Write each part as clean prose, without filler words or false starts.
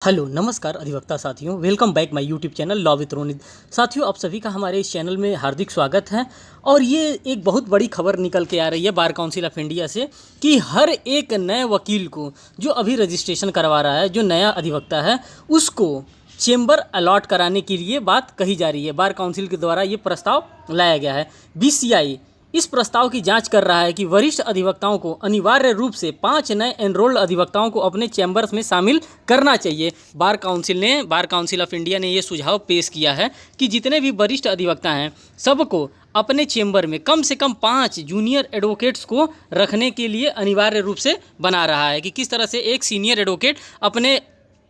Hello नमस्कार अधिवक्ता साथियों, welcome back my YouTube channel law with Ronit. साथियों, आप सभी का हमारे इस चैनल में हार्दिक स्वागत है। और ये एक बहुत बड़ी खबर निकल के आ रही है बार काउंसिल ऑफ इंडिया से कि हर एक नए वकील को जो अभी रजिस्ट्रेशन करवा रहा है, जो नया अधिवक्ता है, उसको चेंबर अलॉट कराने के लिए बात कही जा रही है। बार काउंसिल के द्वारा ये प्रस्ताव लाया गया है। बीसीआई इस प्रस्ताव की जांच कर रहा है कि वरिष्ठ अधिवक्ताओं को अनिवार्य रूप से 5 नए एनरोल्ड अधिवक्ताओं को अपने चैम्बर्स में शामिल करना चाहिए। बार काउंसिल ऑफ इंडिया ने ये सुझाव पेश किया है कि जितने भी वरिष्ठ अधिवक्ता हैं, सबको अपने चैम्बर में कम से कम 5 जूनियर एडवोकेट्स को रखने के लिए अनिवार्य रूप से बना रहा है कि किस तरह से एक सीनियर एडवोकेट अपने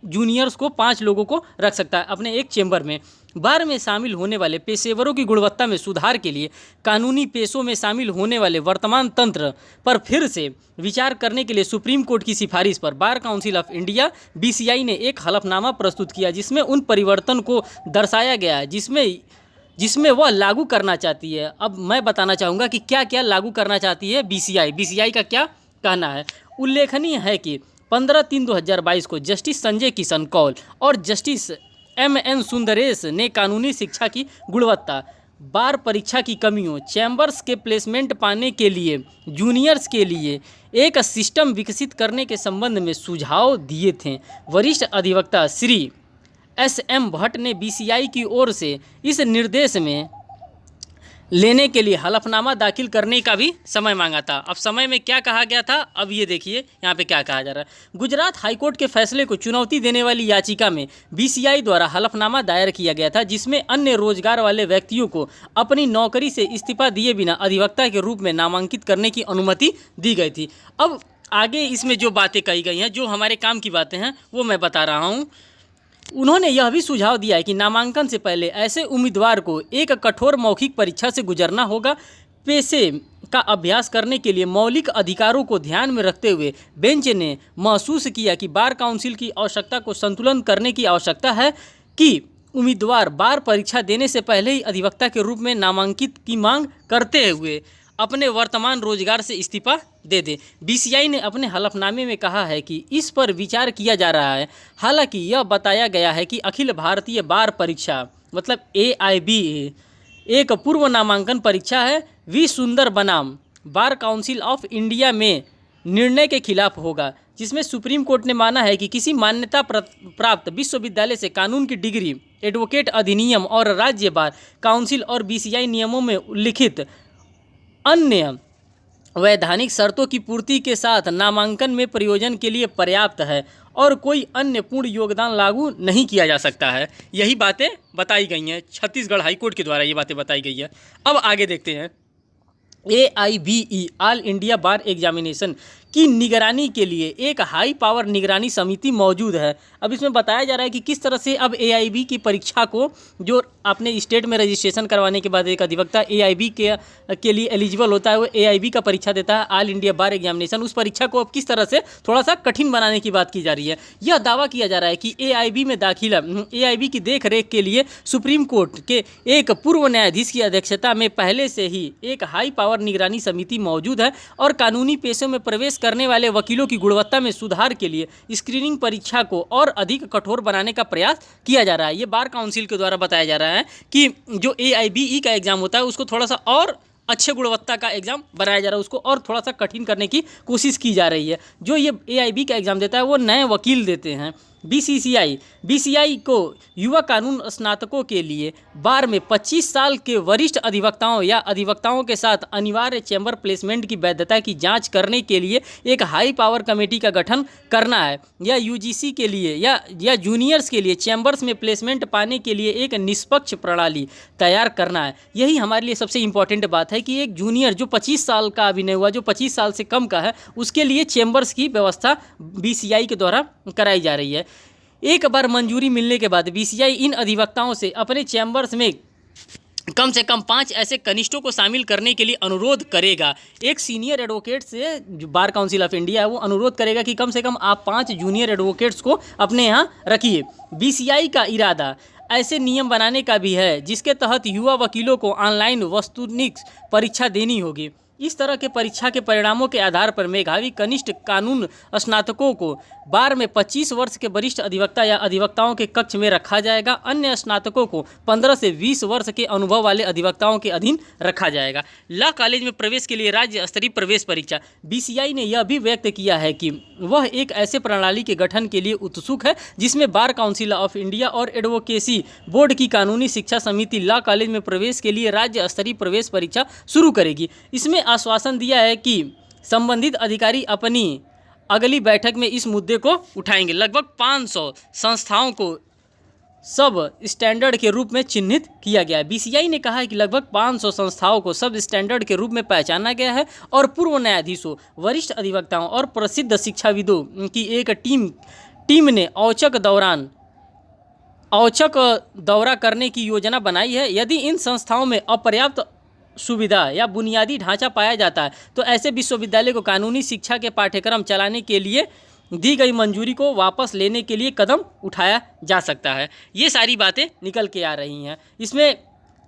जूनियर्स को 5 लोगों को रख सकता है अपने एक चैम्बर में। बार में शामिल होने वाले पेशेवरों की गुणवत्ता में सुधार के लिए कानूनी पेशों में शामिल होने वाले वर्तमान तंत्र पर फिर से विचार करने के लिए सुप्रीम कोर्ट की सिफारिश पर bar council of India BCI ने एक हलफनामा प्रस्तुत किया, जिसमें उन परिवर्तन को दर्शाया गया है जिसमें वह लागू करना चाहती है। अब मैं बताना चाहूँगा कि क्या क्या लागू करना चाहती है बीसीआई का क्या कहना है। उल्लेखनीय है कि 15/3/2022 को जस्टिस संजय किशन कौल और जस्टिस MN सुंदरेश ने कानूनी शिक्षा की गुणवत्ता, बार परीक्षा की कमियों, चैम्बर्स के प्लेसमेंट पाने के लिए जूनियर्स के लिए एक सिस्टम विकसित करने के संबंध में सुझाव दिए थे। वरिष्ठ अधिवक्ता श्री SM भट्ट ने बीसीआई की ओर से इस निर्देश में लेने के लिए हलफनामा दाखिल करने का भी समय मांगा था। अब समय में क्या कहा गया था, अब ये देखिए यहाँ पे क्या कहा जा रहा है। गुजरात हाईकोर्ट के फैसले को चुनौती देने वाली याचिका में बीसीआई द्वारा हलफनामा दायर किया गया था, जिसमें अन्य रोजगार वाले व्यक्तियों को अपनी नौकरी से इस्तीफा दिए बिना अधिवक्ता के रूप में नामांकित करने की अनुमति दी गई थी। अब आगे इसमें जो बातें कही गई हैं, जो हमारे काम की बातें हैं, वो मैं बता रहा हूँ। उन्होंने यह भी सुझाव दिया है कि नामांकन से पहले ऐसे उम्मीदवार को एक कठोर मौखिक परीक्षा से गुजरना होगा। पेशे का अभ्यास करने के लिए मौलिक अधिकारों को ध्यान में रखते हुए बेंच ने महसूस किया कि बार काउंसिल की आवश्यकता को संतुलन करने की आवश्यकता है कि उम्मीदवार बार परीक्षा देने से पहले ही अधिवक्ता के रूप में नामांकित की मांग करते हुए अपने वर्तमान रोजगार से इस्तीफा दे दे। बीसीआई ने अपने हलफनामे में कहा है कि इस पर विचार किया जा रहा है। हालांकि यह बताया गया है कि अखिल भारतीय बार परीक्षा मतलब AIB एक पूर्व नामांकन परीक्षा है। वी सुंदर बनाम बार काउंसिल ऑफ इंडिया में निर्णय के खिलाफ होगा, जिसमें सुप्रीम कोर्ट ने माना है कि किसी मान्यता प्राप्त विश्वविद्यालय से कानून की डिग्री, एडवोकेट अधिनियम और राज्य बार काउंसिल और बीसीआई नियमों में उल्लिखित अन्य वैधानिक शर्तों की पूर्ति के साथ नामांकन में प्रयोजन के लिए पर्याप्त है और कोई अन्य पूर्ण योगदान लागू नहीं किया जा सकता है। यही बातें बताई गई हैं, छत्तीसगढ़ हाईकोर्ट के द्वारा ये बातें बताई गई है। अब आगे देखते हैं। AIBE ऑल इंडिया बार एग्जामिनेशन की निगरानी के लिए एक हाई पावर निगरानी समिति मौजूद है। अब इसमें बताया जा रहा है कि किस तरह से अब AIB की परीक्षा को, जो अपने स्टेट में रजिस्ट्रेशन करवाने के बाद एक अधिवक्ता AIB के लिए एलिजिबल होता है, वो AIB का परीक्षा देता है, ऑल इंडिया बार एग्जामिनेशन। उस परीक्षा को अब किस तरह से थोड़ा सा कठिन बनाने की बात की जा रही है। यह दावा किया जा रहा है कि AIB में दाखिला AIB की देख रेख के लिए सुप्रीम कोर्ट के एक पूर्व न्यायाधीश की अध्यक्षता में पहले से ही एक हाई पावर निगरानी समिति मौजूद है और कानूनी पेशों में प्रवेश करने वाले वकीलों की गुणवत्ता में सुधार के लिए स्क्रीनिंग परीक्षा को और अधिक कठोर बनाने का प्रयास किया जा रहा है। ये बार काउंसिल के द्वारा बताया जा रहा है कि जो AIBE का एग्ज़ाम होता है, उसको थोड़ा सा और अच्छे गुणवत्ता का एग्ज़ाम बनाया जा रहा है, उसको और थोड़ा सा कठिन करने की कोशिश की जा रही है। जो ये AIB का एग्ज़ाम देता है, वो नए वकील देते हैं। BCI को युवा कानून स्नातकों के लिए बार में 25 साल के वरिष्ठ अधिवक्ताओं या अधिवक्ताओं के साथ अनिवार्य चैम्बर प्लेसमेंट की वैधता की जांच करने के लिए एक हाई पावर कमेटी का गठन करना है, या UGC के लिए या जूनियर्स के लिए चैम्बर्स में प्लेसमेंट पाने के लिए एक निष्पक्ष प्रणाली तैयार करना है। यही हमारे लिए सबसे इम्पॉर्टेंट बात है कि एक जूनियर जो 25 साल का अभी नहीं हुआ, जो 25 साल से कम का है, उसके लिए चैम्बर्स की व्यवस्था BCI के द्वारा कराई जा रही है। एक बार मंजूरी मिलने के बाद BCI इन अधिवक्ताओं से अपने चैम्बर्स में कम से कम 5 ऐसे कनिष्ठों को शामिल करने के लिए अनुरोध करेगा। एक सीनियर एडवोकेट से जो बार काउंसिल ऑफ इंडिया है, वो अनुरोध करेगा कि कम से कम आप 5 जूनियर एडवोकेट्स को अपने यहाँ रखिए। BCI का इरादा ऐसे नियम बनाने का भी है जिसके तहत युवा वकीलों को ऑनलाइन वस्तुनिक परीक्षा देनी होगी। इस तरह के परीक्षा के परिणामों के आधार पर मेधावी कनिष्ठ कानून स्नातकों को बार में 25 वर्ष के वरिष्ठ अधिवक्ता या अधिवक्ताओं के कक्ष में रखा जाएगा। अन्य स्नातकों को 15 से 20 वर्ष के अनुभव वाले अधिवक्ताओं के अधीन रखा जाएगा। लॉ कॉलेज में प्रवेश के लिए राज्य स्तरीय प्रवेश परीक्षा। बीसीआई ने यह भी व्यक्त किया है कि वह एक ऐसे प्रणाली के गठन के लिए उत्सुक है जिसमें बार काउंसिल ऑफ इंडिया और एडवोकेसी बोर्ड की कानूनी शिक्षा समिति लॉ कॉलेज में प्रवेश के लिए राज्य स्तरीय प्रवेश परीक्षा शुरू करेगी। इसमें आश्वासन दिया है कि संबंधित अधिकारी अपनी अगली बैठक में इस मुद्दे को उठाएंगे। लगभग 500 संस्थाओं को सब स्टैंडर्ड के रूप में चिन्हित किया गया है। बीसीआई ने कहा है कि लगभग 500 संस्थाओं को सब स्टैंडर्ड के रूप में पहचाना गया है और पूर्व न्यायाधीशों, वरिष्ठ अधिवक्ताओं और प्रसिद्ध शिक्षाविदों की एक टीम ने औचक दौरा करने की योजना बनाई है। यदि इन संस्थाओं में अपर्याप्त सुविधा या बुनियादी ढांचा पाया जाता है तो ऐसे विश्वविद्यालय को कानूनी शिक्षा के पाठ्यक्रम चलाने के लिए दी गई मंजूरी को वापस लेने के लिए कदम उठाया जा सकता है। ये सारी बातें निकल के आ रही हैं। इसमें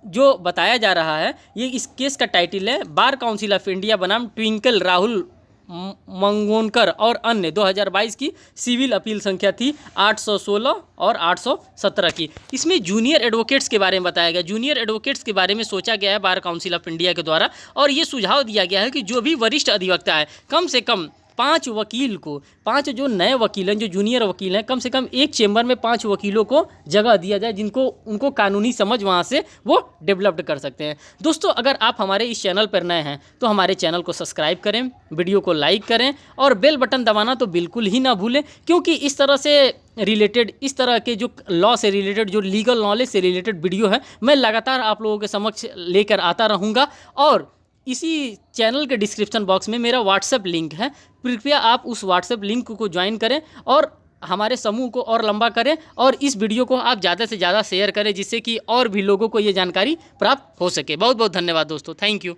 जो बताया जा रहा है, ये इस केस का टाइटल है बार काउंसिल ऑफ इंडिया बनाम ट्विंकल राहुल मंगोनकर और अन्य। 2022 की सिविल अपील संख्या थी 816 और 817 की। इसमें जूनियर एडवोकेट्स के बारे में बताया गया। जूनियर एडवोकेट्स के बारे में सोचा गया है बार काउंसिल ऑफ इंडिया के द्वारा, और ये सुझाव दिया गया है कि जो भी वरिष्ठ अधिवक्ता है कम से कम 5 जो नए वकील हैं, जो जूनियर वकील हैं, कम से कम एक चेंबर में 5 वकीलों को जगह दिया जाए जिनको उनको कानूनी समझ वहाँ से वो डेवलप्ड कर सकते हैं। दोस्तों, अगर आप हमारे इस चैनल पर नए हैं तो हमारे चैनल को सब्सक्राइब करें, वीडियो को लाइक करें और बेल बटन दबाना तो बिल्कुल ही ना भूलें, क्योंकि इस तरह से रिलेटेड, इस तरह के जो लॉ से रिलेटेड, जो लीगल नॉलेज से रिलेटेड वीडियो है, मैं लगातार आप लोगों के समक्ष लेकर आता रहूँगा। और इसी चैनल के डिस्क्रिप्शन बॉक्स में मेरा व्हाट्सएप लिंक है, कृपया आप उस व्हाट्सएप लिंक को ज्वाइन करें और हमारे समूह को और लंबा करें, और इस वीडियो को आप ज़्यादा से ज़्यादा शेयर करें जिससे कि और भी लोगों को ये जानकारी प्राप्त हो सके। बहुत बहुत धन्यवाद दोस्तों, थैंक यू।